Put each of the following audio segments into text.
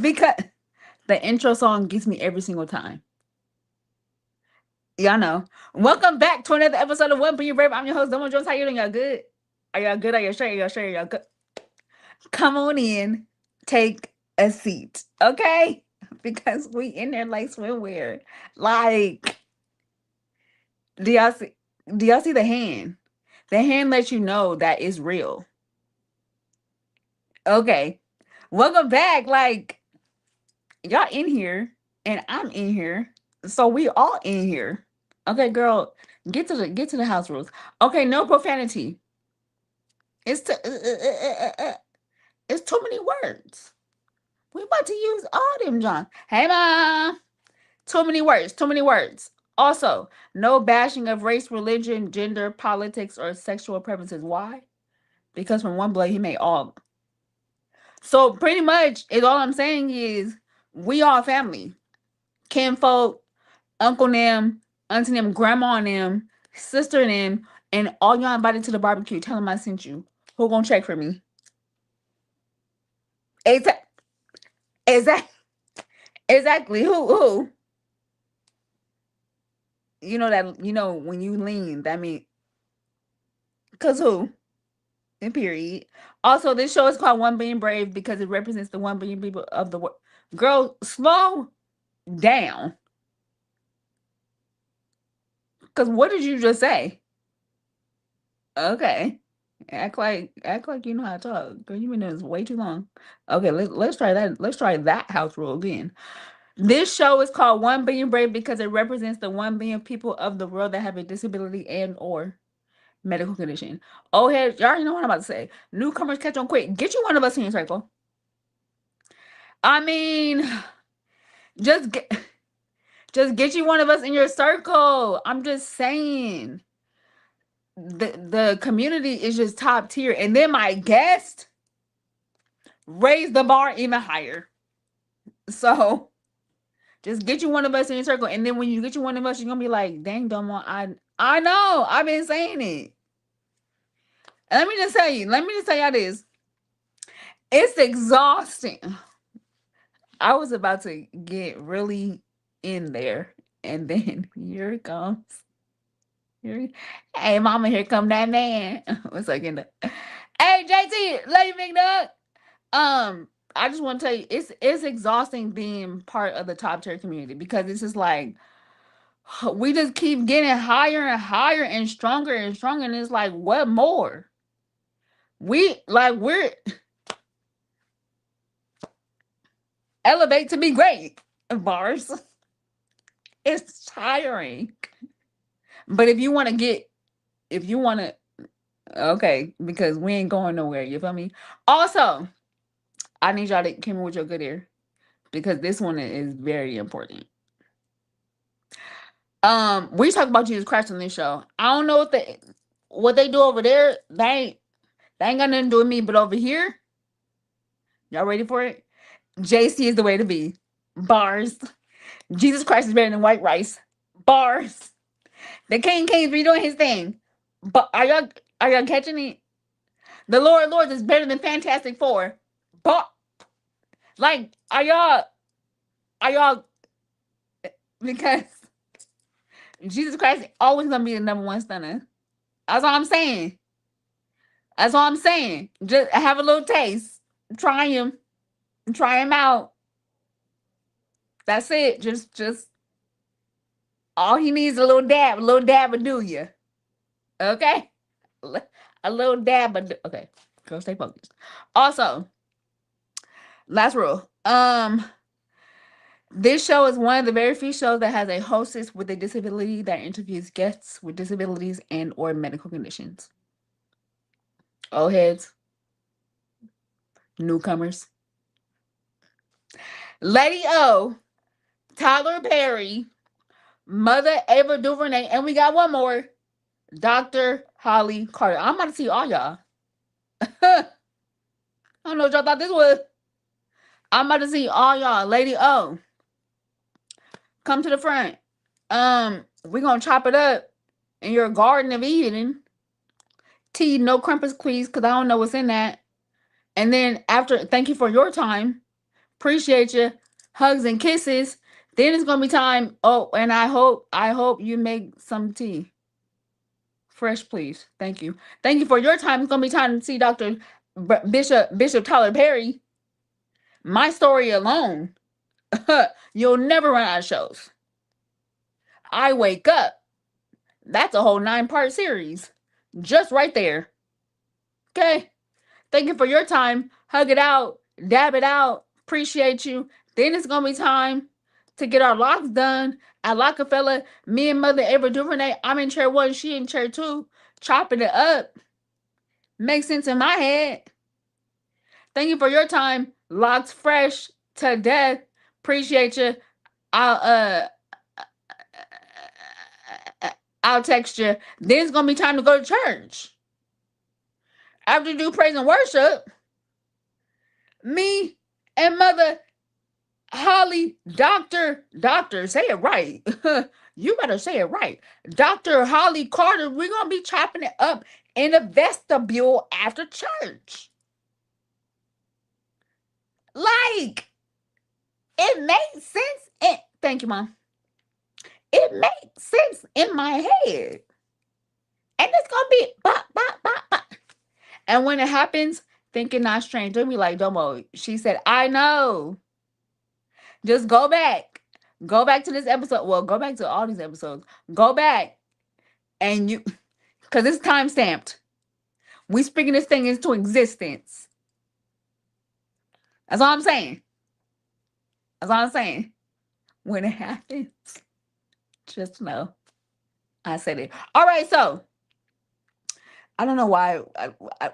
Because the intro song gets me every single time. Y'all know. Welcome back to another episode of One Be Your Brave. I'm your host, Domo Jones. How you doing? Y'all good? Are y'all good? Are y'all straight? Are y'all straight? Are y'all good? Come on in. Take a seat. Okay? Because we in there like swimwear. Like, do y'all see the hand? The hand lets you know that it's real. Okay. Welcome back. Like, y'all in here and I'm in here. So we all in here. Okay, girl, get to the house rules. Okay, no profanity. It's too, it's too many words. We about to use all them, John. Hey, mom. Too many words. Too many words. Also, no bashing of race, religion, gender, politics, or sexual preferences. Why? Because from one blood he made all. So pretty much, is all I'm saying is we all family, kinfolk, uncle them, auntie them, grandma and them, sister and them, and all y'all invited to the barbecue. Tell them I sent you. Who gonna check for me? Exactly. Exactly. Exactly. Who? You know that. You know when you lean, that mean cause who? In period. Also, this show is called One Being Brave because it represents the 1 billion people of the world. Girl, slow down. Cause what did you just say? Okay. Act like you know how to talk. Girl, you've been doing this way too long. Okay, let's try that. Let's try that house rule again. This show is called 1 Billion Brave because it represents the 1 billion people of the world that have a disability and or medical condition. Oh head, you already know what I'm about to say. Newcomers catch on quick. Get you one of us in your circle. I mean, just get just get you one of us in your circle. I'm just saying. The community is just top tier. And then my guest raise the bar even higher. So just get you one of us in your circle. And then when you get you one of us, you're gonna be like, dang, Domo, I know. I've been saying it. And let me just tell y'all this. It's exhausting. I was about to get really in there. And then here it comes. Hey, mama, here come that man. What's like in the Hey, JT, Lady McDuck. I just want to tell you, it's exhausting being part of the top tier community because it's just like we just keep getting higher and higher and stronger, and it's like, what more? We're elevate to be great. Bars. It's tiring. But if you want to, okay, because we ain't going nowhere. You feel me? Also, I need y'all to come in with your good ear because this one is very important. We talk about Jesus Christ on this show. I don't know what they do over there. They ain't got nothing to do with me. But over here, y'all ready for it? JC is the way to be. Bars. Jesus Christ is better than white rice. Bars. The King King's redoing his thing. But are y'all catching it? The Lord of Lords is better than Fantastic Four. But like, are y'all because Jesus Christ is always gonna be the number one stunner. That's all I'm saying. That's all I'm saying. Just have a little taste. Try him. Try him out. That's it. Just all he needs is a little dab. A little dab will do you. Okay? A little dab will do. Okay. Girl, stay focused. Also, last rule. This show is one of the very few shows that has a hostess with a disability that interviews guests with disabilities and or medical conditions. Old heads, newcomers. Lady O, Tyler Perry, Mother Ava DuVernay, and we got one more, Dr. Holly Carter. I'm about to see all y'all. I don't know what y'all thought this was. I'm about to see all y'all. Lady O, come to the front. We're gonna chop it up in your garden of Eden. Tea, no crumpets, please, because I don't know what's in that. And then after, thank you for your time. Appreciate you. Hugs and kisses. Then it's gonna be time. Oh, and I hope you make some tea. Fresh, please. Thank you. Thank you for your time. It's gonna be time to see Doctor Bishop Tyler Perry. My story alone. You'll never run out of shows. I wake up. That's a whole 9-part series. Just right there. Okay. Thank you for your time. Hug it out. Dab it out. Appreciate you. Then it's gonna be time to get our locks done at Rockefeller. Me and Mother Ava DuVernay. I'm in chair 1. She in chair 2. Chopping it up. Makes sense in my head. Thank you for your time. Locks fresh to death. Appreciate you. I'll I'll text you. Then it's gonna be time to go to church. After you do praise and worship, me and Mother Holly, Doctor, say it right. You better say it right. Dr. Holly Carter, we're gonna be chopping it up in the vestibule after church. Like, it makes sense. Thank you, Mom. It makes sense in my head. And it's gonna be bop, bop, bop, bop. And when it happens, thinking not strange. Don't be like, Domo, she said, I know. Just go back. Go back to this episode. Well, go back to all these episodes. Go back and you, because it's time stamped. We speaking this thing into existence. That's all I'm saying. That's all I'm saying. When it happens, just know I said it. All right, so I don't know why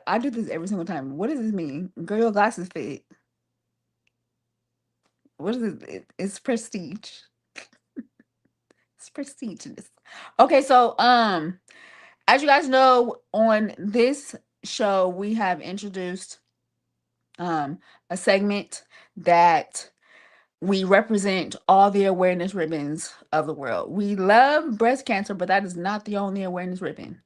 I do this every single time. What does this mean? Girl, your glasses fit. What is it? It's prestige. It's prestige. Okay, so as you guys know, on this show we have introduced a segment that we represent all the awareness ribbons of the world. We love breast cancer, but that is not the only awareness ribbon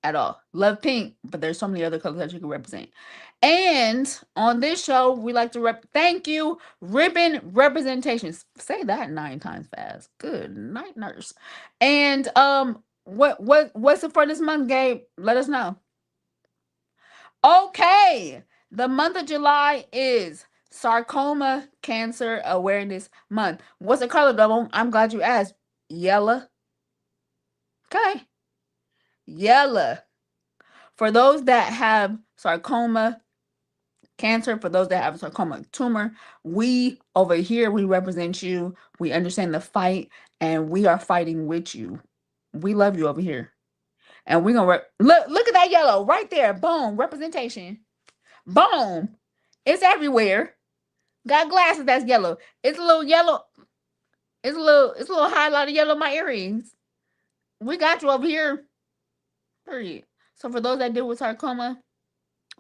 at all. Love pink, but there's so many other colors that you can represent. And on this show, we like to thank you, ribbon representations. Say that 9 times fast. Good night, nurse. And what's it for this month, Gabe? Let us know. Okay, the month of July is Sarcoma Cancer Awareness Month. What's the color, Double? I'm glad you asked. Yellow. Okay. Yellow. For those that have sarcoma cancer, for those that have sarcoma tumor, we over here, we represent you. We understand the fight, and we are fighting with you. We love you over here. And we're gonna look at that yellow right there. Boom, representation. Boom. It's everywhere. Got glasses that's yellow. It's a little yellow. It's a little highlight of yellow in my earrings. We got you over here. Period. So for those that deal with sarcoma,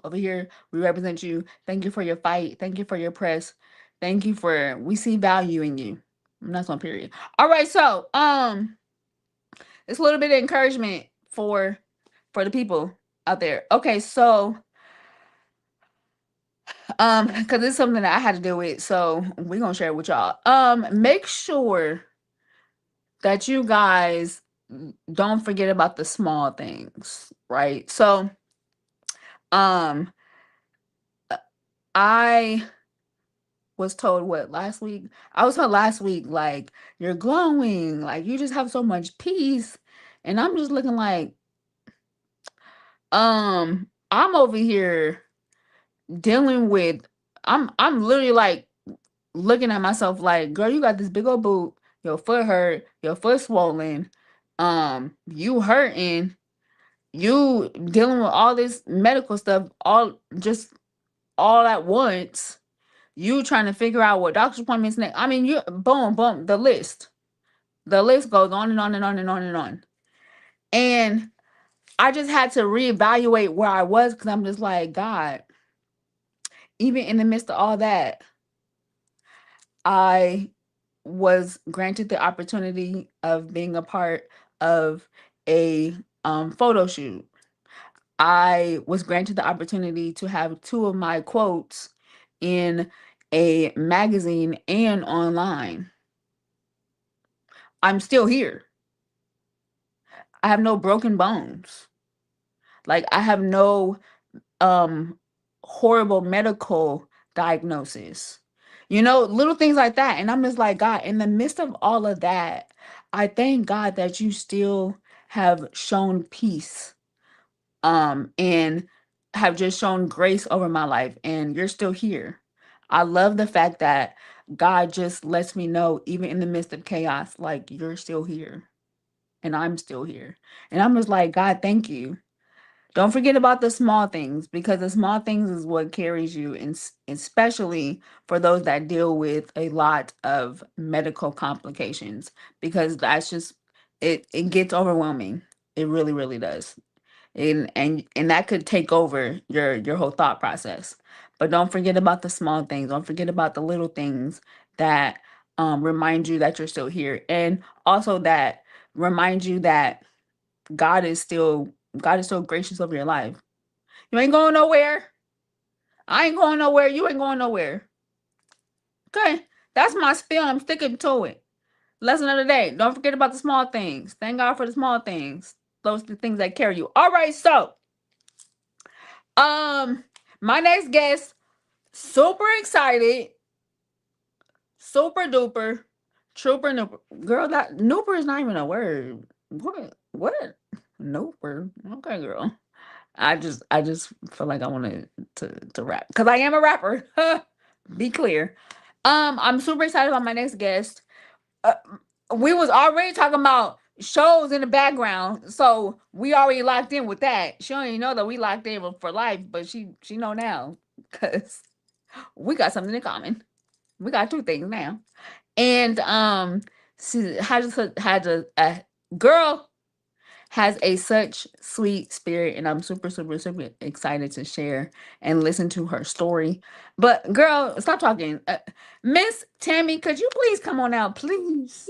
over here, we represent you. Thank you for your fight. Thank you for your press. Thank you for we see value in you. And that's one period. All right, so it's a little bit of encouragement for the people out there. Okay, so because it's something that I had to deal with, so we're gonna share it with y'all. Make sure that you guys don't forget about the small things, right? So I was told last week? I was told last week, like, you're glowing, like you just have so much peace. And I'm just looking like, I'm over here dealing with I'm literally like looking at myself like, girl, you got this big old boot, your foot hurt, your foot swollen, you hurting, you dealing with all this medical stuff, all at once. You trying to figure out what doctor's appointments next. I mean, you boom, boom, the list. The list goes on and on and on and on and on. And I just had to reevaluate where I was because I'm just like, God, even in the midst of all that, I was granted the opportunity of being a part of a photo shoot. I was granted the opportunity to have two of my quotes in a magazine and online. I'm still here. I have no broken bones. Like I have no um horrible medical diagnosis. You know, little things like that. And I'm just like, God, in the midst of all of that, I thank God that you still have shown peace and have just shown grace over my life and you're still here. I love the fact that God just lets me know even in the midst of chaos like you're still here and I'm still here. And I'm just like, God, thank you. Don't forget about the small things because the small things is what carries you, and especially for those that deal with a lot of medical complications, because that's just it gets overwhelming. It really, really does. And that could take over your whole thought process. But don't forget about the small things. Don't forget about the little things that remind you that you're still here, and also that remind you that God is still God is still gracious over your life. You ain't going nowhere. I ain't going nowhere. You ain't going nowhere. Okay. That's my spiel. I'm sticking to it. Lesson of the day. Don't forget about the small things. Thank God for the small things. Those are the things that carry you. All right, so um my next guest, super excited, super duper, trooper nooper. Girl, that nooper is not even a word. What? Nooper. Okay, girl. I just feel like I wanted to rap because I am a rapper. Be clear. I'm super excited about my next guest. Uh, we was already talking about shows in the background, so we already locked in with that. She don't even know that we locked in for life, but she know now because we got something in common. We got two things now, and she had a girl has a such sweet spirit, and I'm super super super excited to share and listen to her story. But girl, stop talking. Miss Tammy, could you please come on out, please?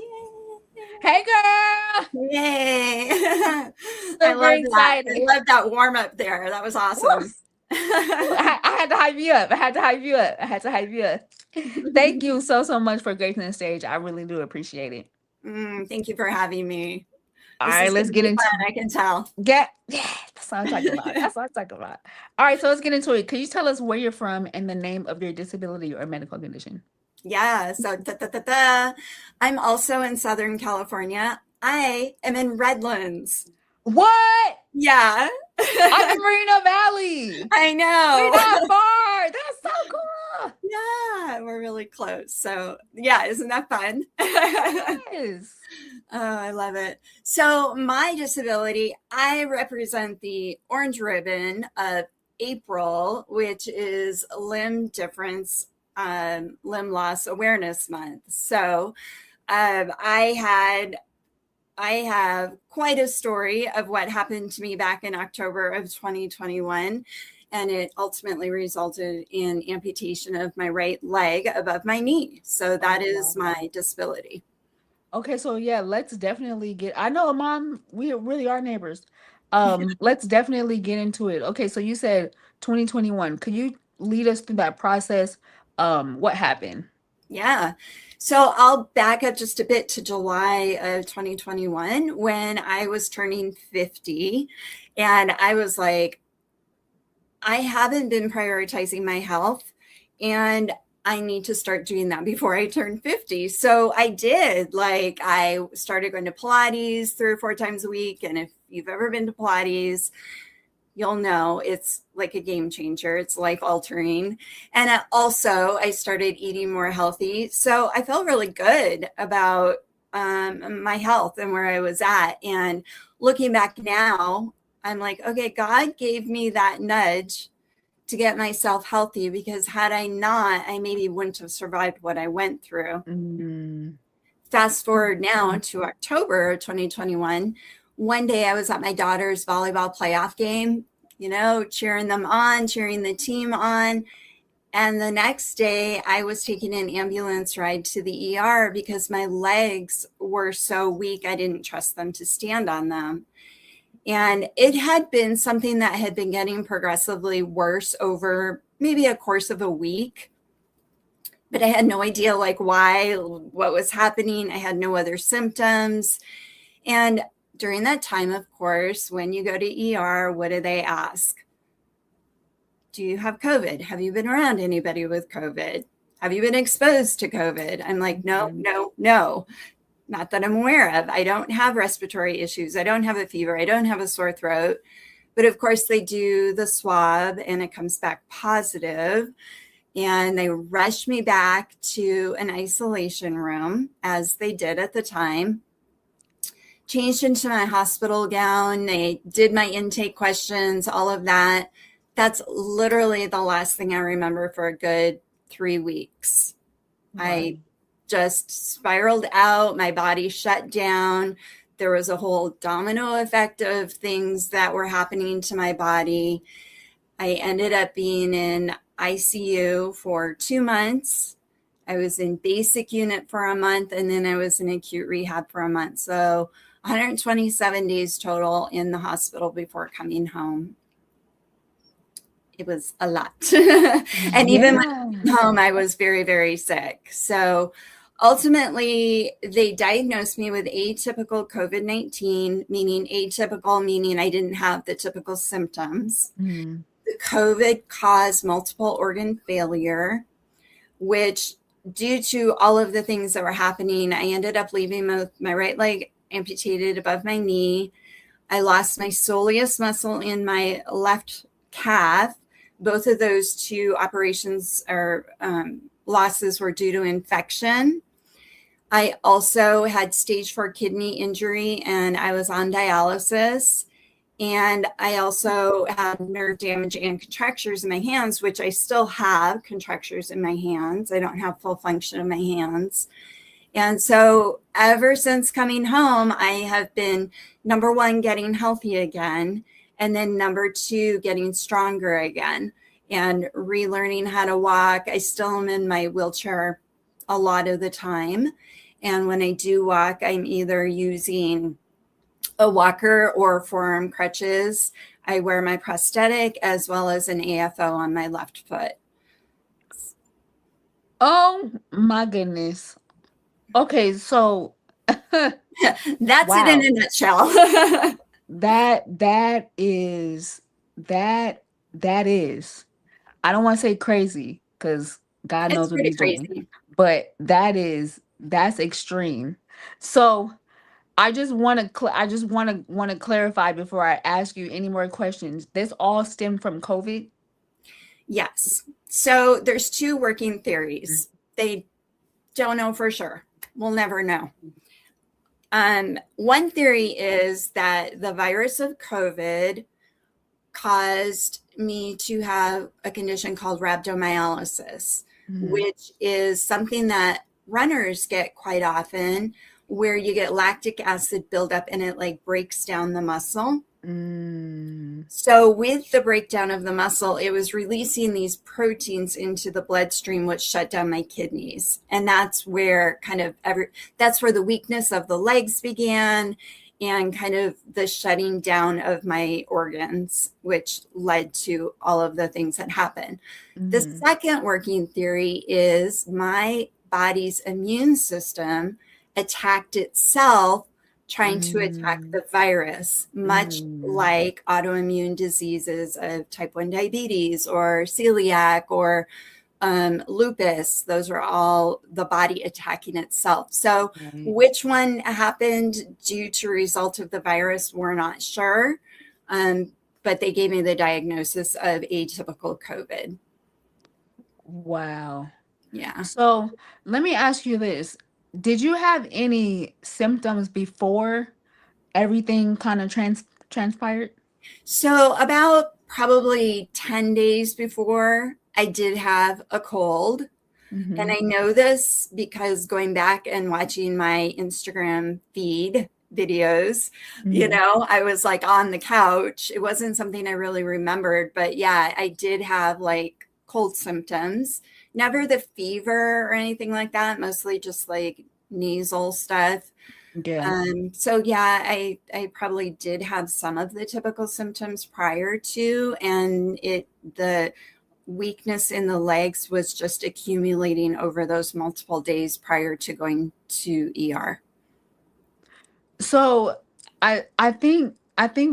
Hey girl. Yay. I Super love that. excited. I love that warm up there. That was awesome. I had to hype you up. I had to hype you up. I had to hype you up. Thank you so so much for gracing the stage. I really do appreciate it. Thank you for having me. All This right, is going let's to get be into fun. I can tell. yeah, that's what I'm talking about. That's what I'm talking about. All right, so let's get into it. Could you tell us where you're from and the name of your disability or medical condition? Yeah. So, I'm also in Southern California. I am in Redlands. What? Yeah. I'm in Moreno Valley. I We know. not far. That's so cool. Yeah. We're really close. So, yeah. Isn't that fun? Yes. Oh, I love it. So, my disability, I represent the orange ribbon of April, which is Limb Difference, Limb Loss Awareness Month. So, um, I had I have quite a story of what happened to me back in October of 2021, and it ultimately resulted in amputation of my right leg above my knee. So Oh that is wow. my disability. Okay, so yeah, let's definitely get. I know, Mom, we really are neighbors. Let's definitely get into it. Okay, so you said 2021. Could you lead us through that process? What happened? Yeah. So I'll back up just a bit to July of 2021 when I was turning 50. And I was like, I haven't been prioritizing my health, and I need to start doing that before I turn 50. So I did. Like, I started going to Pilates 3 or 4 times a week. And if you've ever been to Pilates, you'll know it's like a game changer. It's life altering. And I started eating more healthy. So I felt really good about my health and where I was at. And looking back now, I'm like, okay, God gave me that nudge to get myself healthy, because had I not, I maybe wouldn't have survived what I went through. Mm. Fast forward now to October 2021. One day I was at my daughter's volleyball playoff game, cheering them on, cheering the team on. And the next day I was taking an ambulance ride to the ER because my legs were so weak, I didn't trust them to stand on them. And it had been something that had been getting progressively worse over maybe a course of a week. But I had no idea like why, what was happening. I had no other symptoms. And during that time, of course, when you go to ER, what do they ask? Do you have COVID? Have you been around anybody with COVID? Have you been exposed to COVID? I'm like, no, no, no. Not that I'm aware of. I don't have respiratory issues. I don't have a fever. I don't have a sore throat. But of course, they do the swab and it comes back positive. And they rushed me back to an isolation room, as they did at the time. Changed into my hospital gown. They did my intake questions, all of that. That's literally the last thing I remember for a good 3 weeks. Wow. I just spiraled out. My body shut down. There was a whole domino effect of things that were happening to my body. I ended up being in ICU for 2 months. I was in basic unit for a month, and then I was in acute rehab for a month. So 127 days total in the hospital before coming home. It was a lot. And even when home, I was very, very sick. So ultimately, they diagnosed me with atypical COVID-19, meaning I didn't have the typical symptoms. Mm. The COVID caused multiple organ failure, which due to all of the things that were happening, I ended up leaving my right leg amputated above my knee. I lost my soleus muscle in my left calf. Both of those two operations or losses were due to infection. I also had stage 4 kidney injury and I was on dialysis. And I also had nerve damage and contractures in my hands, which I still have contractures in my hands. I don't have full function of my hands. And so ever since coming home, I have been, number one, getting healthy again. And then number 2, getting stronger again and relearning how to walk. I still am in my wheelchair a lot of the time. And when I do walk, I'm either using a walker or forearm crutches. I wear my prosthetic as well as an AFO on my left foot. Oh my goodness. Okay, so that's wow. It in a nutshell. that is I don't want to say crazy because God knows what he's doing, but that's extreme. So I just want to clarify before I ask you any more questions. This all stemmed from COVID? Yes. So there's 2 working theories. They don't know for sure. We'll never know. One theory is that the virus of COVID caused me to have a condition called rhabdomyolysis, which is something that runners get quite often, where you get lactic acid buildup and it like breaks down the muscle. So with the breakdown of the muscle, it was releasing these proteins into the bloodstream, which shut down my kidneys. And that's where that's where the weakness of the legs began and kind of the shutting down of my organs, which led to all of the things that happened. The second working theory is my body's immune system attacked itself trying to attack the virus, much like autoimmune diseases of type 1 diabetes or celiac or lupus. Those are all the body attacking itself. So which one happened due to result of the virus, we're not sure. But they gave me the diagnosis of atypical COVID. Wow. Yeah. So let me ask you this. Did you have any symptoms before everything kind of transpired? So about probably 10 days before, I did have a cold. And I know this because going back and watching my Instagram feed videos, you know, I was like on the couch. It wasn't something I really remembered, but yeah, I did have like cold symptoms. Never the fever or anything like that, mostly just like nasal stuff. Yeah. So yeah, I probably did have some of the typical symptoms prior to, and the weakness in the legs was just accumulating over those multiple days prior to going to ER. So I think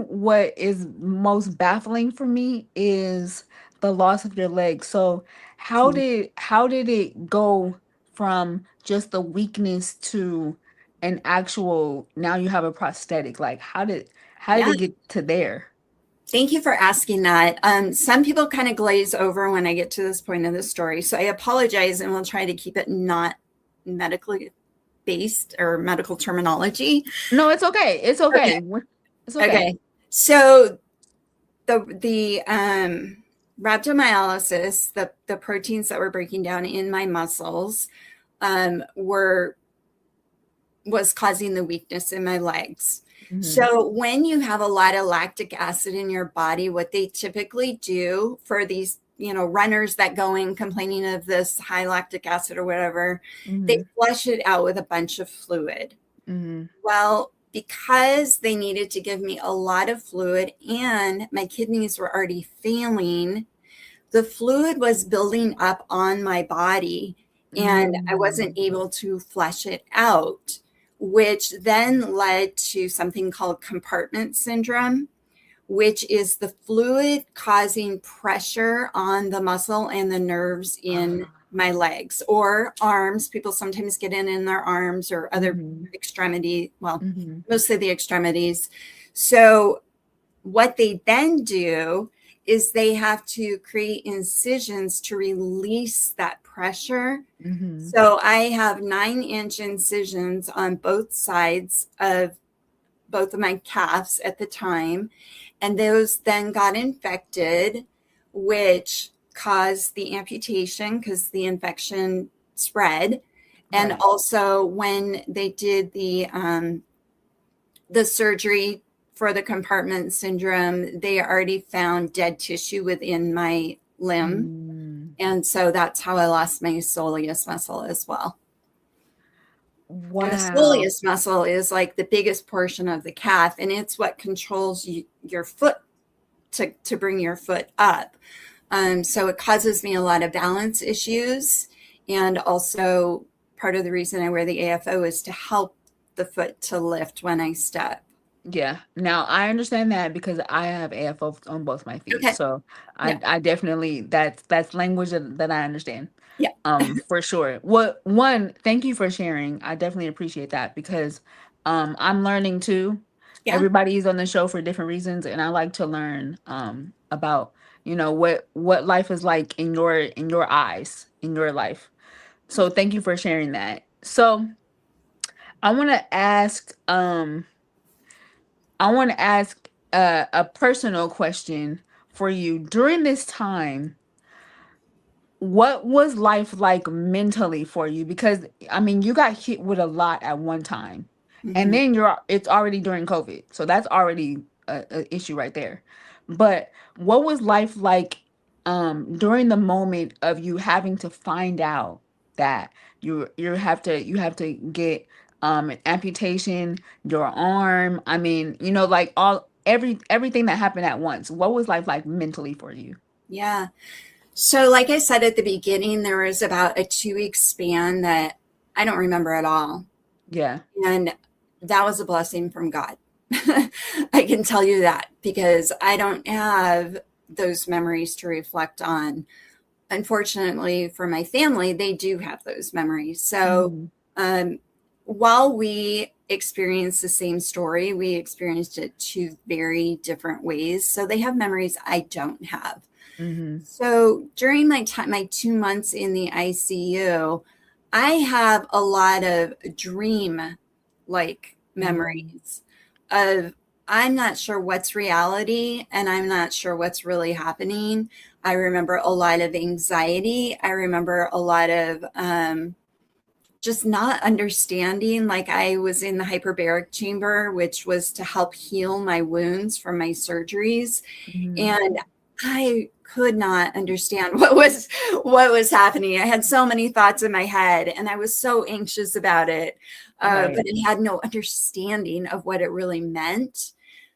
what is most baffling for me is the loss of your leg. So how did it go from just the weakness to an actual, now you have a prosthetic? Like how did Yeah. it get to there? Thank you for asking that. Some people kind of glaze over when I get to this point of the story. So I apologize, and we'll try to keep it not medically based or medical terminology. No, it's okay. It's Okay. okay. It's okay. Okay. So the rhabdomyolysis, the proteins that were breaking down in my muscles, were was causing the weakness in my legs. Hmm. So when you have a lot of lactic acid in your body, what they typically do for these, runners that go in complaining of this high lactic acid or whatever, they Hmm. flush it out with a bunch of fluid. Hmm. Well, because they needed to give me a lot of fluid and my kidneys were already failing, the fluid was building up on my body and I wasn't Hmm. able to flush it out, which then led to something called compartment syndrome, which is the fluid causing pressure on the muscle and the nerves in my legs or arms. People sometimes get in their arms or other Hmm. extremity, well, Hmm. mostly the extremities. So what they then do is they have to create incisions to release that pressure. Hmm. So I have 9-inch incisions on both sides of both of my calves at the time. And those then got infected, which caused the amputation because the infection spread. And Right. also when they did the surgery for the compartment syndrome, they already found dead tissue within my limb. Mm. And so that's how I lost my soleus muscle as well. And the Wow. soleus muscle is like the biggest portion of the calf, and it's what controls your foot to bring your foot up. So it causes me a lot of balance issues. And also, part of the reason I wear the AFO is to help the foot to lift when I step. Yeah. Now I understand that because I have AFO on both my feet. Okay. So Yeah. I definitely, that's language that I understand. Yeah. For sure. What one, thank you for sharing. I definitely appreciate that because I'm learning too. Yeah. Everybody's on the show for different reasons, and I like to learn about, what life is like in your eyes, in your life. So thank you for sharing that. So I want to ask I want to ask a personal question for you. During this time, what was life like mentally for you? Because I mean, you got hit with a lot at one time, and Mhm. then it's already during COVID, so that's already a issue right there. But what was life like during the moment of you having to find out that you have to get an amputation, your arm? I mean, like everything that happened at once. What was life like mentally for you? Yeah. So, like I said at the beginning, there was about a 2-week span that I don't remember at all. Yeah. And that was a blessing from God. I can tell you that because I don't have those memories to reflect on. Unfortunately for my family, they do have those memories. So Mhm. um, while we experienced the same story, we experienced it two very different ways. So they have memories I don't have. Mhm. So during my time, my 2 months in the ICU, I have a lot of dream like Mhm. memories of I'm not sure what's reality and I'm not sure what's really happening. I remember a lot of anxiety. I remember a lot of just not understanding. Like I was in the hyperbaric chamber, which was to help heal my wounds from my surgeries. Mhm. And I could not understand what was happening. I had so many thoughts in my head, and I was so anxious about it, Right. but it had no understanding of what it really meant.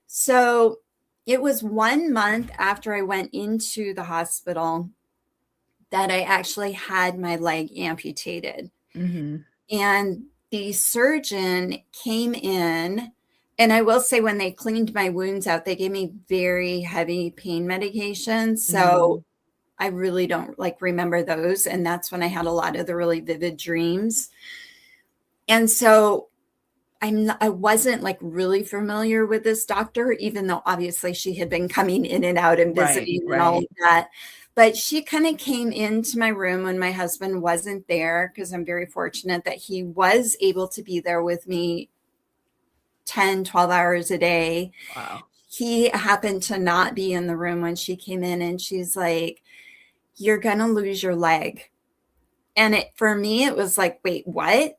So it was 1 month after I went into the hospital that I actually had my leg amputated. Mm-hmm. And the surgeon came in, and I will say, when they cleaned my wounds out, they gave me very heavy pain medication. Mm-hmm. So I really don't remember those. And that's when I had a lot of the really vivid dreams. And so I wasn't really familiar with this doctor, even though obviously she had been coming in and out and Right. visiting and all of Right. that. But she kind of came into my room when my husband wasn't there, because I'm very fortunate that he was able to be there with me 10, 12 hours a day. Wow. He happened to not be in the room when she came in, and she's like, "You're going to lose your leg." And for me, it was like, wait, what?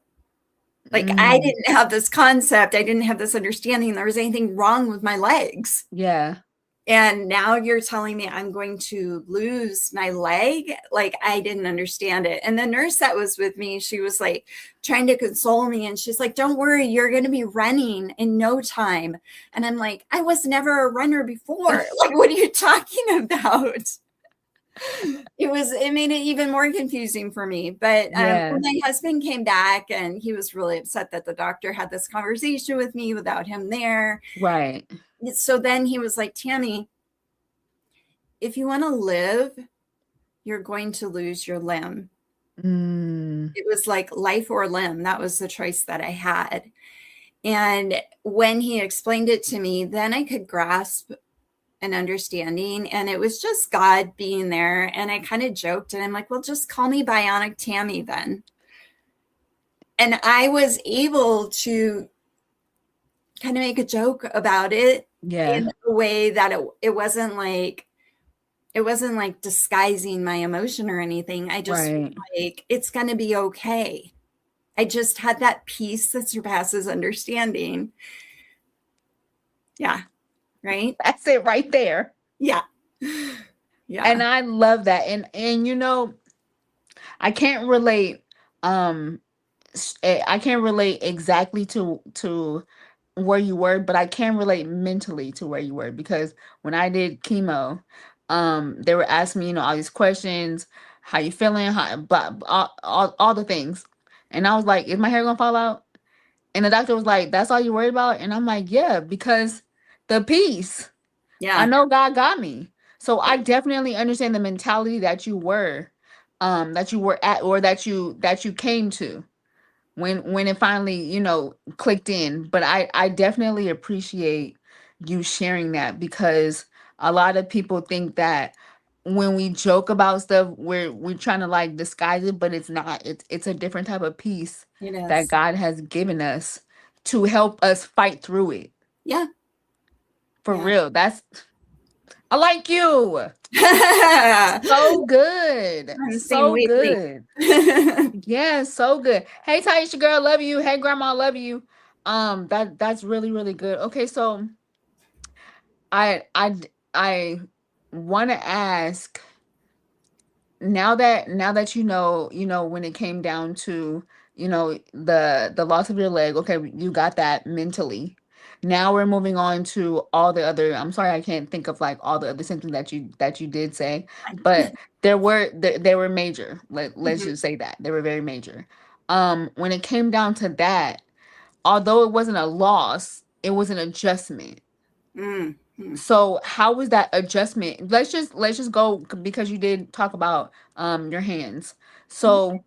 I Mm. didn't have this concept. I didn't have this understanding there was anything wrong with my legs. Yeah. And now you're telling me I'm going to lose my leg? I didn't understand it. And the nurse that was with me, she was trying to console me. And she's like, "Don't worry, you're going to be running in no time." And I'm like, "I was never a runner before." What are you talking about? It made it even more confusing for me. But Yeah. when my husband came back, and he was really upset that the doctor had this conversation with me without him there. Right. So then he was like, "Tammy, if you want to live, you're going to lose your limb." Mm. It was like life or limb. That was the choice that I had. And when he explained it to me, then I could grasp an understanding, and it was just God being there. And I kind of joked, and I'm like, "Well, just call me Bionic Tammy then." And I was able to kind of make a joke about it Yeah. in a way that it wasn't disguising my emotion or anything. I just was Right. like, it's going to be okay. I just had that peace that surpasses understanding. Yeah. Right. That's it right there. Yeah. And Yeah. I love that. And I can't relate I can't relate exactly to where you were, but I can relate mentally to where you were, because when I did chemo, they were asking me, all these questions, how you feeling, how all the things. And I was like, is my hair gonna fall out? And the doctor was like, that's all you worried about? And I'm like, yeah, because the peace. I Yeah. know God got me. So Yeah. I definitely understand the mentality that you were at, or that you came to when it finally, clicked in. But I definitely appreciate you sharing that, because a lot of people think that when we joke about stuff, we're trying to disguise it, but it's not. It's a different type of peace It that is. God has given us to help us fight through it. Yeah. For Yeah. real. I like you. So good. On the same So wavelength. good. Yeah, so good. Hey Taisha girl, love you. Hey grandma, love you. That's really, really good. Okay, so I want to ask, now that when it came down to the loss of your leg. Okay, you got that mentally. Now we're moving on to all the other. I'm sorry, I can't think of all the other symptoms that you did say, but they were major. Let's Mhm. just say that they were very major. When it came down to that, although it wasn't a loss, it was an adjustment. Mm. Mm. So how was that adjustment? Let's just go, because you did talk about your hands. So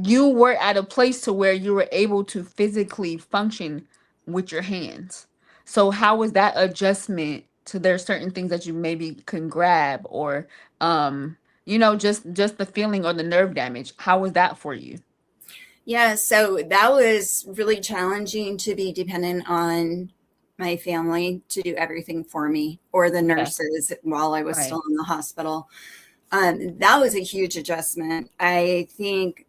you were at a place to where you were able to physically function with your hands. So how was that adjustment to, there certain things that you maybe can grab, or just the feeling or the nerve damage? How was that for you? Yeah, so that was really challenging, to be dependent on my family to do everything for me, or the Yeah. nurses while I was Right. still in the hospital. That was a huge adjustment. I think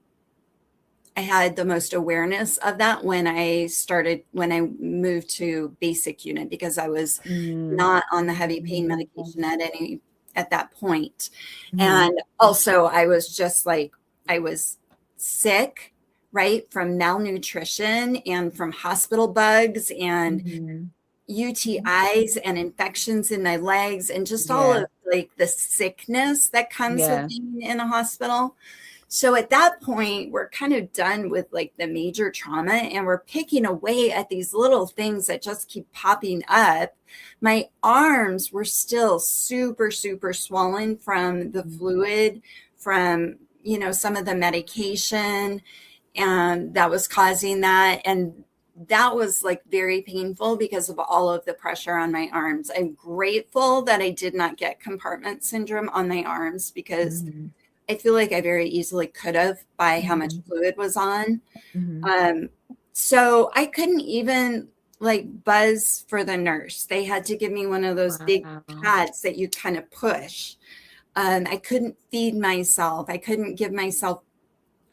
I had the most awareness of that when I moved to basic unit, because I was Mm. not on the heavy pain medication at any at that point. Mhm. And also I was just like, I was sick, right, from malnutrition and from hospital bugs and Mhm. UTIs and infections in my legs and just all Yeah. of like the sickness that comes with Yeah. being in a hospital. So at that point, we're kind of done with like the major trauma and we're picking away at these little things that just keep popping up. My arms were still super, super swollen from the fluid, from, some of the medication, and that was causing that. And that was like very painful because of all of the pressure on my arms. I'm grateful that I did not get compartment syndrome on my arms because Mhm. I feel like I very easily could have by how much Mhm. fluid was on. Mhm. Um, so I couldn't even like buzz for the nurse. They had to give me one of those big Wow. pads that you kind of push. I couldn't feed myself. I couldn't give myself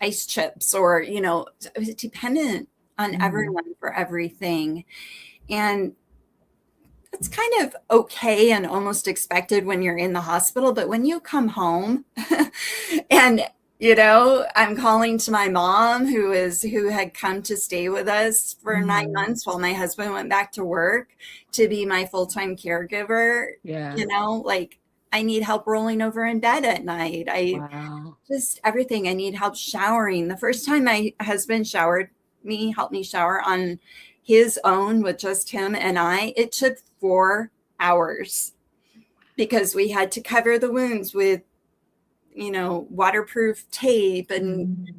ice chips or, I was dependent on Mhm. everyone for everything. And it's kind of okay and almost expected when you're in the hospital. But when you come home and, I'm calling to my mom who had come to stay with us for 9 Mhm. months while my husband went back to work to be my full-time caregiver, Yeah. like I need help rolling over in bed at night. I Wow. just everything. I need help showering. The first time my husband helped me shower on his own with just him and I, it took 4 hours because we had to cover the wounds with, waterproof tape and Mhm.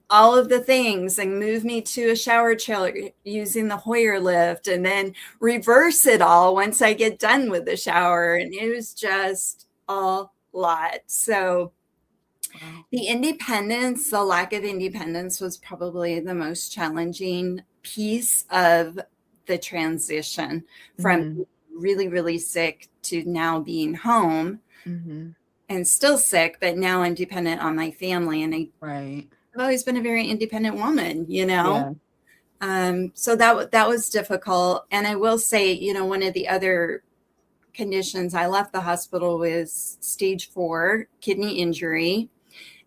all of the things and move me to a shower chair using the Hoyer lift and then reverse it all once I get done with the shower. And it was just a lot. So Wow. the lack of independence was probably the most challenging piece of the transition from Mhm. really, really sick to now being home Mhm. and still sick, but now I'm dependent on my family. And Right. I've always been a very independent woman. Yeah. So that was difficult. And I will say, one of the other conditions I left the hospital was stage 4 kidney injury.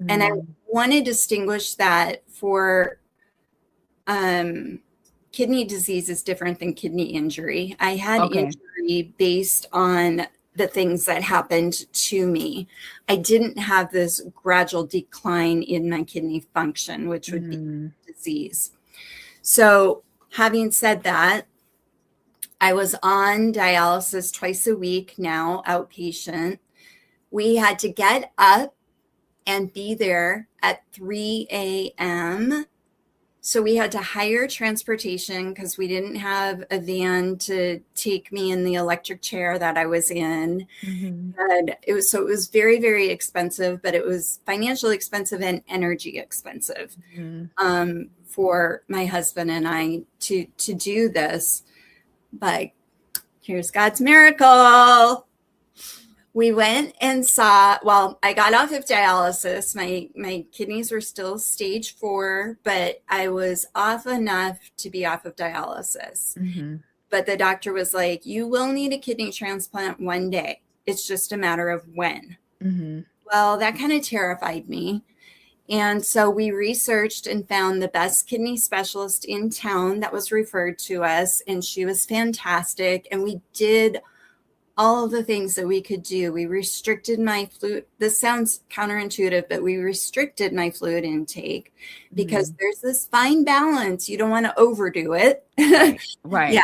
And I Mhm. want to distinguish that for um, kidney disease is different than kidney injury. I had Okay. injury based on the things that happened to me. I didn't have this gradual decline in my kidney function, which would be Mhm. disease. So, having said that, I was on dialysis twice a week now, outpatient. We had to get up and be there at 3 a.m. So we had to hire transportation because we didn't have a van to take me in the electric chair that I was in. Mhm. And it was very, very expensive, but it was financially expensive and energy expensive Mhm. for my husband and I to do this. But here's God's miracle. We went and I got off of dialysis. My kidneys were still stage 4, but I was off enough to be off of dialysis. Mhm. But the doctor was like, you will need a kidney transplant one day. It's just a matter of when. Mhm. Well, that kind of terrified me. And so we researched and found the best kidney specialist in town that was referred to us. And she was fantastic. And we did all of the things that we could do. We restricted my fluid. This sounds counterintuitive, but we restricted my fluid intake because Mhm. there's this fine balance. You don't want to overdo it. Right. Yeah, Right.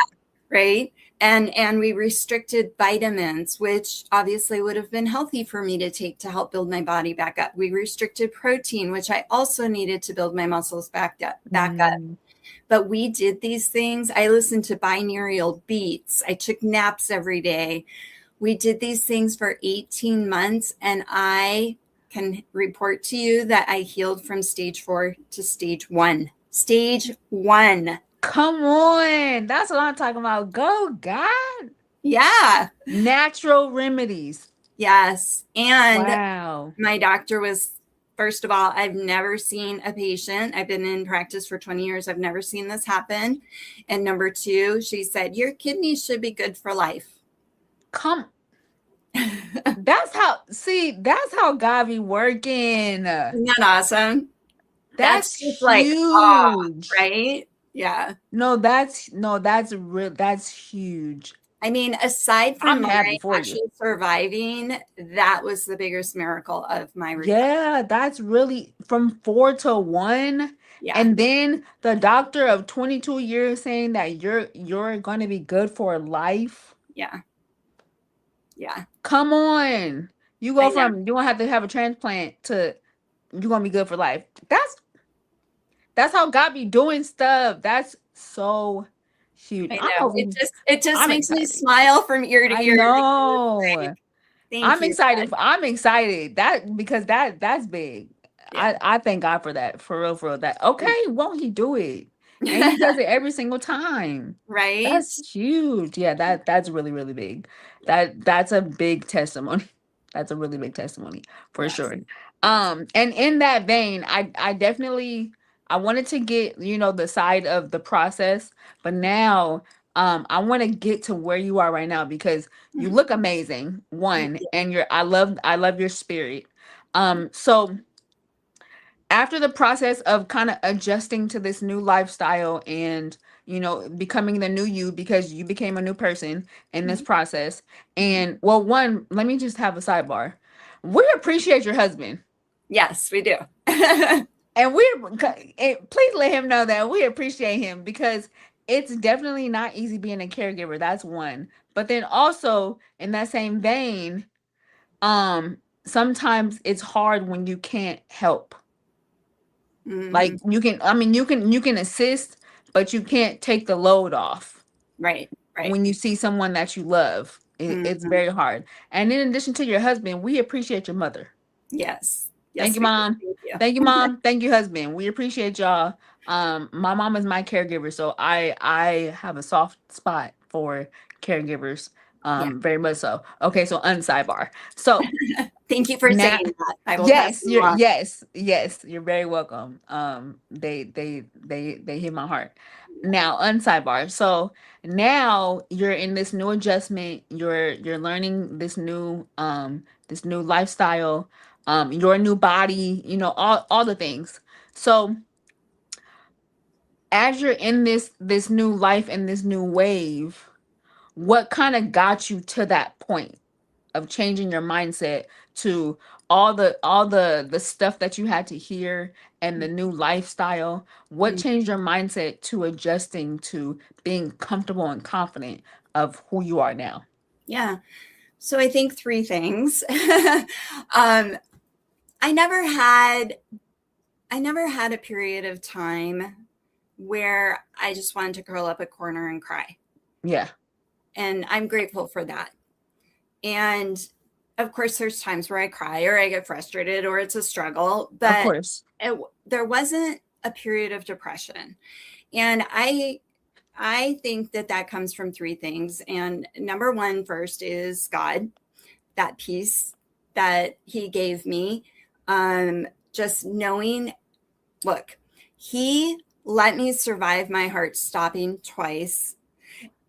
right. And we restricted vitamins, which obviously would have been healthy for me to take to help build my body back up. We restricted protein, which I also needed to build my muscles back up. Mhm. But we did these things. I listened to binaural beats. I took naps every day. We did these things for 18 months, and I can report to you that I healed from stage 4 to stage 1. Stage 1. Come on. That's what I'm talking about. Go, God. Yeah. Natural remedies. Yes. And Wow. my doctor was, first of all, I've never seen a patient. I've been in practice for 20 years. I've never seen this happen. And number 2, she said, your kidneys should be good for life. Come. That's how God be working. Isn't that awesome? That's That's just like, ah, huge. right? Yeah. That's huge. I mean, aside from I'm Mary happy for you. actually surviving, that was the biggest miracle of my recovery. Yeah, that's really from 4 to 1. Yeah. And then the doctor of 22 years saying that you're gonna be good for life. Yeah. Yeah. Come on. You I go know. from you gonna have to have a transplant to you're gonna be good for life. That's how God be doing stuff. That's so huge. I know. It just I'm makes me excited. smile from ear to I ear because like, know. thank you, God. I'm excited. That because that's big. Yeah. I thank God for that. For real. That okay, won't he do it? And he does it every single time. Right? That's huge. Yeah, that's really, really big. That's a big testimony. That's a really big testimony for Yes. sure. Yes. And in that vein, I definitely I wanted to get, the side of the process, but now I want to get to where you are right now because you Mhm. look amazing, Thank one, you. and I love your spirit. So after the process of kind of adjusting to this new lifestyle and becoming the new you because you became a new person in this Mhm. process. Mhm. And well, one, let me just have a sidebar. We appreciate your husband, Yes, we do. and please let him know that we appreciate him because it's definitely not easy being a caregiver. That's one. But then also in that same vein, um sometimes it's hard when you can't help. Like Mhm. you can assist, but you can't take the load off. Right. Right. When you see someone that you love, it's Mhm. very hard. And in addition to your husband, we appreciate your mother. Yes. Thank Yes, you, we do. mom. Thank you. Thank you, mom. Thank you, husband. We appreciate y'all. My mom is my caregiver, so I have a soft spot for caregivers. Yeah. Very much so. Okay, so unsidebar. So Thank you for now, saying that. I will pass it along. yes, you're very welcome. They hit my heart. Now, unsidebar. So now you're in this new adjustment. You're learning this new lifestyle, your new body. All the things. So as you're in this new life and this new wave, what kind of got you to that point of changing your mindset to all the stuff that you had to hear and the new lifestyle? What Mhm. changed your mindset to adjusting to being comfortable and confident of who you are now? Yeah. So I think three things. I never had a period of time where I just wanted to curl up a corner and cry. Yeah, And I'm grateful for that. And of course, there's times where I cry or I get frustrated or it's a struggle, of but course. there wasn't a period of depression. And I think that comes from three things. And number one, first, is God, that peace that He gave me. Just knowing, look, He let me survive my heart stopping twice.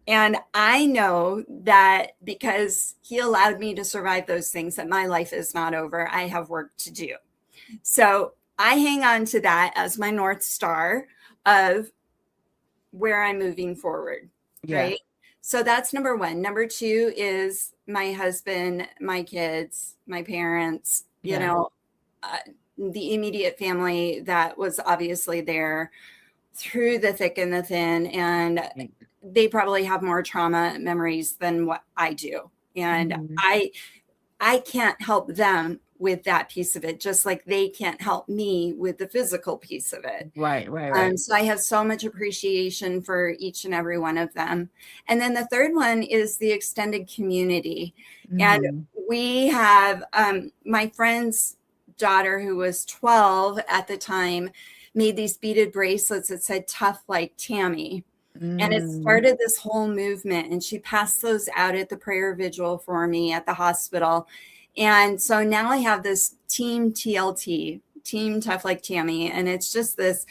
And I know that because He allowed me to survive those things, that my life is not over. I have work to do. So I hang on to that as my North Star of where I'm moving forward, Yeah. right? So that's number one. Number two is my husband, my kids, my parents, Yeah. uh, the immediate family that was obviously there through the thick and the thin. And they probably have more trauma memories than what I do. And Mhm. I can't help them with that piece of it, just like they can't help me with the physical piece of it. Right, right, right. So I have so much appreciation for each and every one of them. And then the third one is the extended community. And Mhm. we have my friend's daughter, who was 12 at the time, made these beaded bracelets that said tough like Tammy. And it Mm. started this whole movement. And she passed those out at the prayer vigil for me at the hospital. And so now I have this team TLT, Team Tough Like Tammy. And it's just this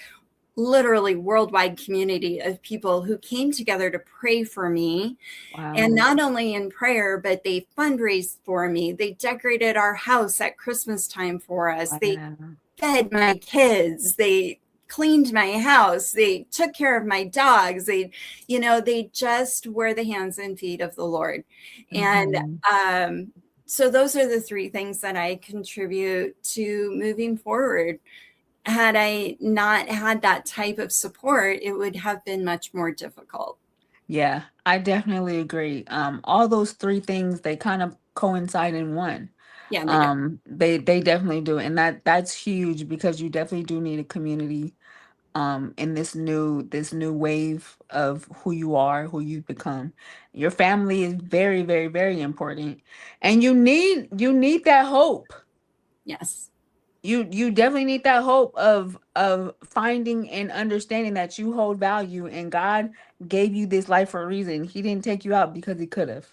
literally worldwide community of people who came together to pray for me. And Wow. not only in prayer, but they fundraised for me. They decorated our house at Christmas time for us. They Wow. fed my kids. They cleaned my house. They took care of my dogs. They just were the hands and feet of the Lord. And Hmm. so those are the three things that I contribute to moving forward. Had I not had that type of support, it would have been much more difficult. Yeah, I definitely agree. All those three things, they kind of coincide in one. Yeah, they do. They definitely do, and that's huge because you definitely do need a community in this new wave of who you are, who you've become. Your family is very, very, very important, and you need that hope. Yes. You definitely need that hope of finding and understanding that you hold value, and God gave you this life for a reason. He didn't take you out because he could have.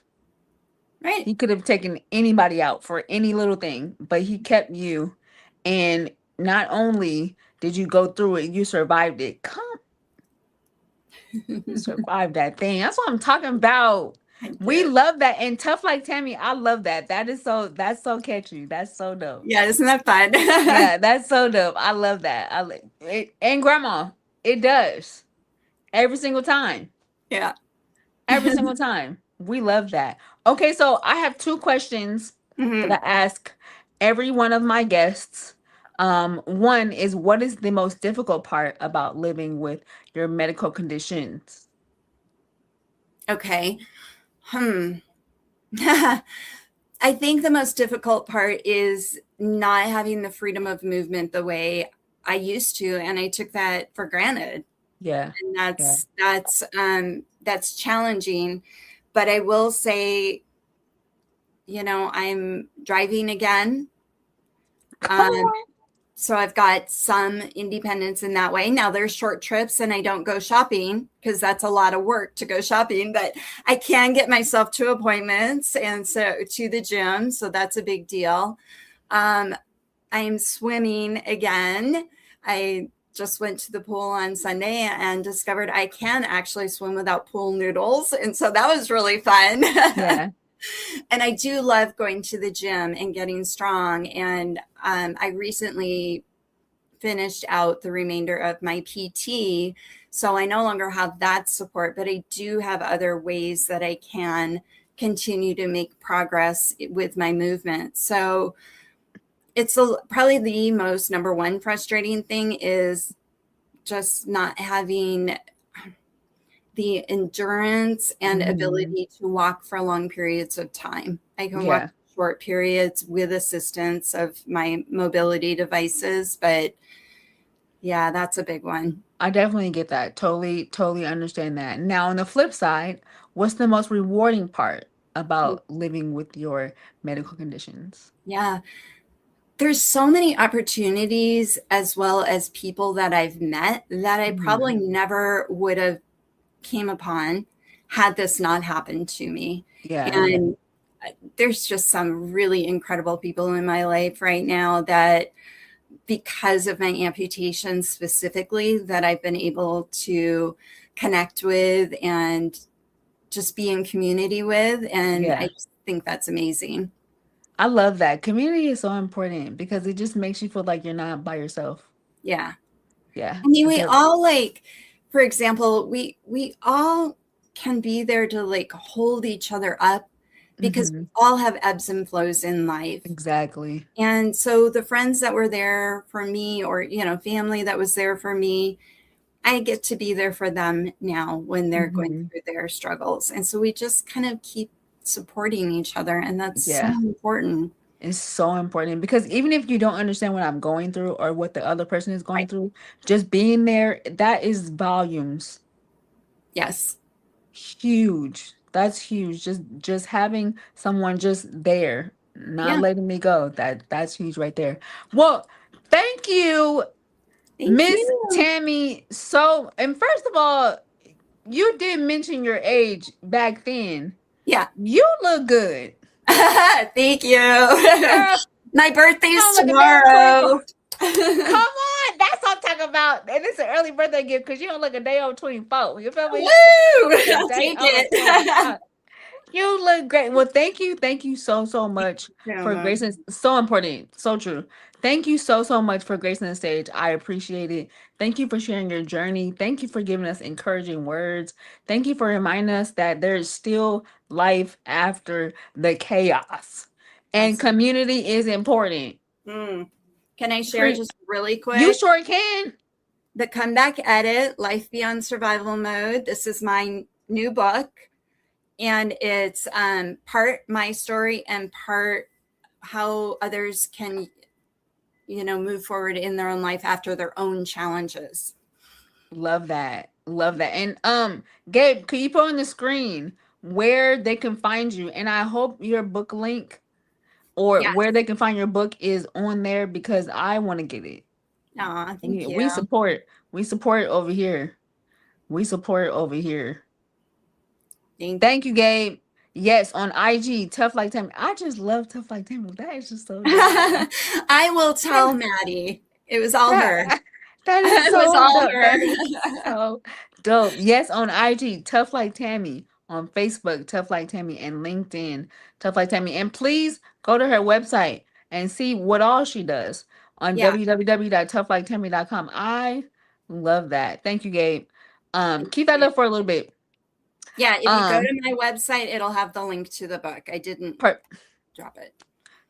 Right. He could have taken anybody out for any little thing, but he kept you. And not only did you go through it, you survived it. You survived that thing. That's what I'm talking about. I We did. love that. And tough like Tammy, I love that. That's so catchy. That's so dope. Yeah, isn't that fun? Yeah, that's so dope. I love that. It, and grandma, it does. Every single time. Yeah. Every single time. We love that. Okay, so I have two questions that I Hmm. ask every one of my guests. One is, what is the most difficult part about living with your medical conditions? Okay. Hmm. I think the most difficult part is not having the freedom of movement the way I used to, and I took that for granted. Yeah. And Yeah. that's challenging. But I will say, I'm driving again. Come Um, on. so I've got some independence in that way. Now there's short trips and I don't go shopping because that's a lot of work to go shopping, but I can get myself to appointments and so to the gym. So that's a big deal. Um, I'm swimming again. I just went to the pool on Sunday and discovered I can actually swim without pool noodles. And so that was really fun. Yeah. And I do love going to the gym and getting strong. And I recently finished out the remainder of my PT. So I no longer have that support, but I do have other ways that I can continue to make progress with my movement. So it's probably the most number one frustrating thing is just not having the endurance and Hmm. ability to walk for long periods of time. I can walk Yeah. short periods with assistance of my mobility devices, but yeah, that's a big one. I definitely get that. Totally, totally understand that. Now, on the flip side, what's the most rewarding part about living with your medical conditions? Yeah, there's so many opportunities as well as people that I've met that I probably Mhm. never would have came upon had this not happened to me. Yeah. And there's just some really incredible people in my life right now that because of my amputation specifically that I've been able to connect with and just be in community with. And I Yeah. just think that's amazing. I love that. Community is so important because it just makes you feel like you're not by yourself. Yeah. Yeah. I mean, we Because all for example, we all can be there to hold each other up because we hmm all have ebbs and flows in life. exactly. And so the friends that were there for me or, family that was there for me, I get to be there for them now when they're going hmm through their struggles. And so we just kind of keep supporting each other. And that's so Yeah. important. It's so important because even if you don't understand what I'm going through or what the other person is going Right. through, just being there, that is volumes. Yes. Huge. That's huge. Just having someone just there, not Yeah. letting me go. That's huge right there. Well, thank you, Thank Miss you. Tammy. So, and first of all, you did mention your age back then. Yeah. You look good. Thank you. Girl, My birthday's sound like a damn queen. tomorrow. Come on, that's what I'm talking about. And it's an early birthday gift because you don't look a day over 24. You feel me? Woo! Look a I'll day take over 25. it. You look great. Well, thank you so much So for much. gracing. So important, so true. Thank you so much for gracing the stage. I appreciate it. Thank you for sharing your journey. Thank you for giving us encouraging words. Thank you for reminding us that there's still life after the chaos, and Absolutely. community is important. Mm. Can I share Pre- just really you quick? sure can. The Comeback Edit, Life Beyond Survival Mode. This is my new book, and it's part my story and part how others can, move forward in their own life after their own challenges. Love that. Love that. And Gabe, could you put on the screen where they can find you? And I hope your book link or Yeah. where they can find your book is on there because I want to get it. Oh, thank We you. we support we support it over here. We support it over here. Thank Thank you, Gabe. Yes, on IG, Tough Like Tammy. I just love Tough Like Tammy. That is just so dope. I will tell Maddie. It was all her. That, that is It was so all dope. That is her. so dope. Yes, on IG, Tough Like Tammy. On Facebook, Tough Like Tammy. And LinkedIn, Tough Like Tammy. And please go to her website and see what all she does on Yeah. www.toughliketammy.com. I love that. Thank you, Gabe. Thank Keep that you. up for a little bit. Yeah, if you go Um, to my website, it'll have the link to the book. I didn't per- drop it.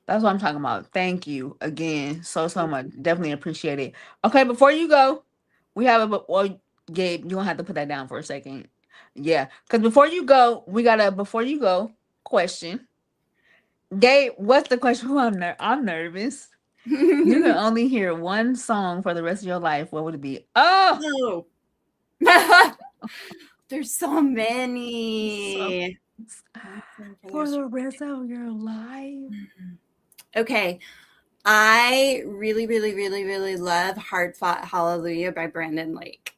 that's what I'm talking about. Thank you again so much. Definitely appreciate it. Okay, before you go, we have a well, Gabe, you gonna have to put that down for a second. Yeah, because before you go, we got a before you go question. Gabe, what's the question? I'm nervous. You can only hear one song for the rest of your life. What would it be? Oh, Oh, there's so so many. for the rest of your life. Okay. I really, really, really, really love Hard Fought Hallelujah by Brandon Lake.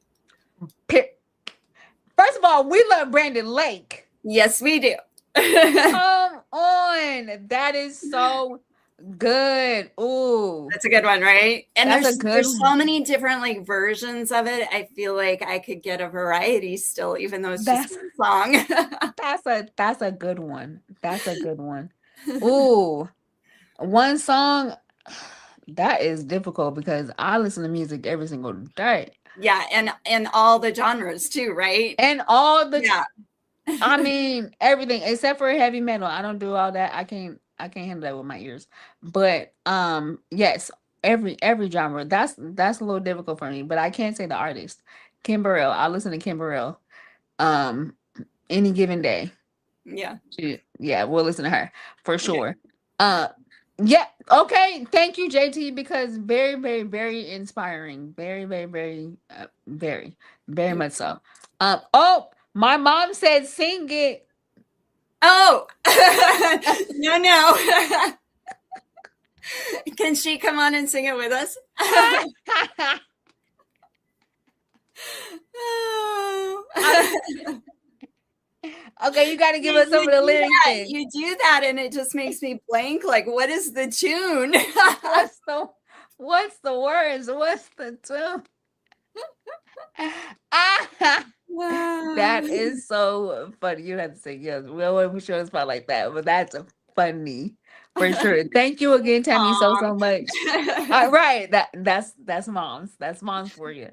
First of all, we love Brandon Lake. Yes, we do. Come on. That is so good. Ooh. That's a good one, right? And That's a there's good there's so one. many different like versions of it. I feel like I could get a variety still, even though it's just That's one song. that's a good one. That's a good one. Ooh. One song that is difficult because I listen to music every single day. Yeah, and all the genres too, right? And all the Yeah. I mean everything except for heavy metal. I don't do all that. I can't handle that with my ears. But yes, every genre. That's a little difficult for me, but I can't say the artist. Kim Burrell. I listen to Kim Burrell um any given day. Yeah. Yeah, we'll listen to her for Okay. sure. Uh yeah, okay. Thank you, JT, because very inspiring. Very much so. Oh, my mom said sing it. Oh, no. Can she come on and sing it with us? Oh. Okay, you got to give us some of the lyrics then. You do that, and it just makes me blank. Like, what is the tune? What's the what's the words? What's the tune? That is so funny. You have to say yes. We show a spot like that, but that's funny for sure. Thank you again, Tammy, so much. Right, that's mom's. That's mom's for you.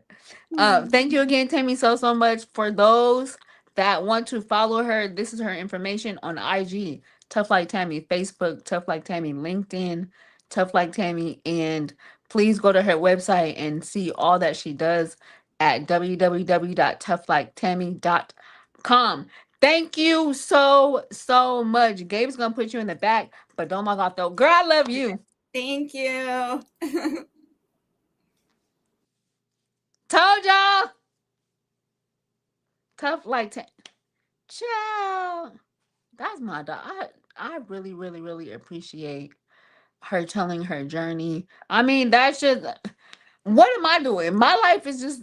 Thank you again, Tammy, so much. For those that want to follow her, this is her information on IG, Tough Like Tammy, Facebook, Tough Like Tammy, LinkedIn, Tough Like Tammy, and please go to her website and see all that she does at www.toughliketammy.com. Thank you so much. Gabe's gonna put you in the back, but don't log off though. Girl, I love you. Thank you. Told y'all. Tough like child. That's my dog. I really appreciate her telling her journey. I mean, that's just what am I doing? My life is just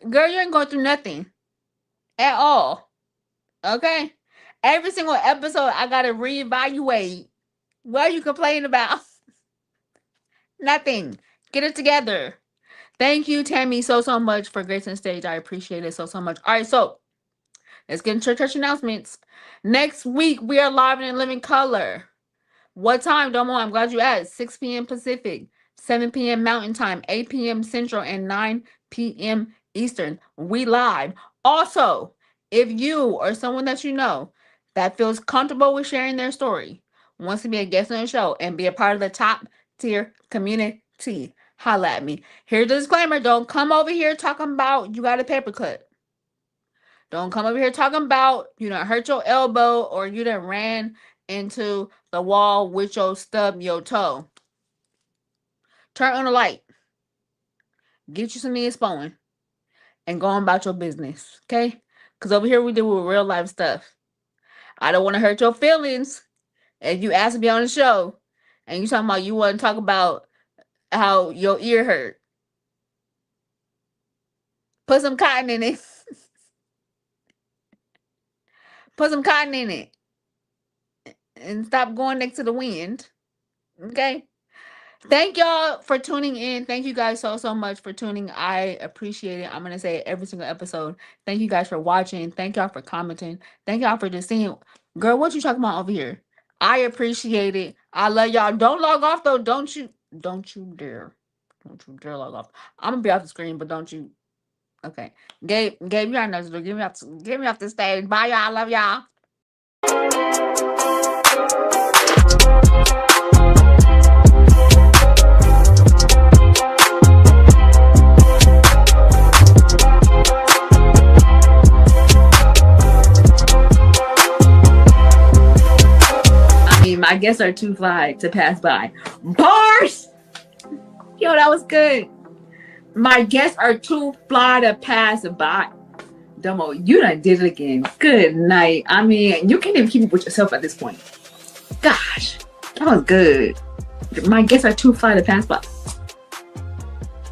girl, you ain't going through nothing at all. Okay? Every single episode I gotta reevaluate. What are you complaining about? Nothing. Get it together. Thank you, Tammy, so much for gracing the stage. I appreciate it so much. All right, so let's get into church announcements. Next week, we are live and in living color. What time, Domo? I'm glad you asked. 6 p.m. Pacific, 7 p.m. Mountain Time, 8 p.m. Central, and 9 p.m. Eastern. We live. Also, if you or someone that you know that feels comfortable with sharing their story wants to be a guest on the show and be a part of the top tier community, holla at me. Here's the disclaimer. Don't come over here talking about you got a paper cut. Don't come over here talking about you done hurt your elbow or you done ran into the wall with your stub your toe. Turn on the light. Get you some Neosporin and go on about your business. Okay? Because over here we deal with real life stuff. I don't want to hurt your feelings if you ask to be on the show and you talking about you want to talk about how your ear hurt. Put some cotton in it. Put some cotton in it. And stop going next to the wind. Okay? Thank y'all for tuning in. Thank you guys so much for tuning. I appreciate it. I'm going to say it every single episode. Thank you guys for watching. Thank y'all for commenting. Thank y'all for just seeing. Girl, what you talking about over here? I appreciate it. I love y'all. Don't log off though. Don't you dare. Don't you dare log off. I'm going to be off the screen, but don't you. Okay. Gabe, you already know what to do. Get me off the stage. Bye, y'all. I love y'all. My guests are too fly to pass by. Bars! Yo, that was good. My guests are too fly to pass by. Domo, you done did it again. Good night. I mean, you can't even keep up with yourself at this point. Gosh, that was good. My guests are too fly to pass by.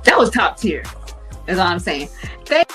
That was top tier. Is all I'm saying. Thank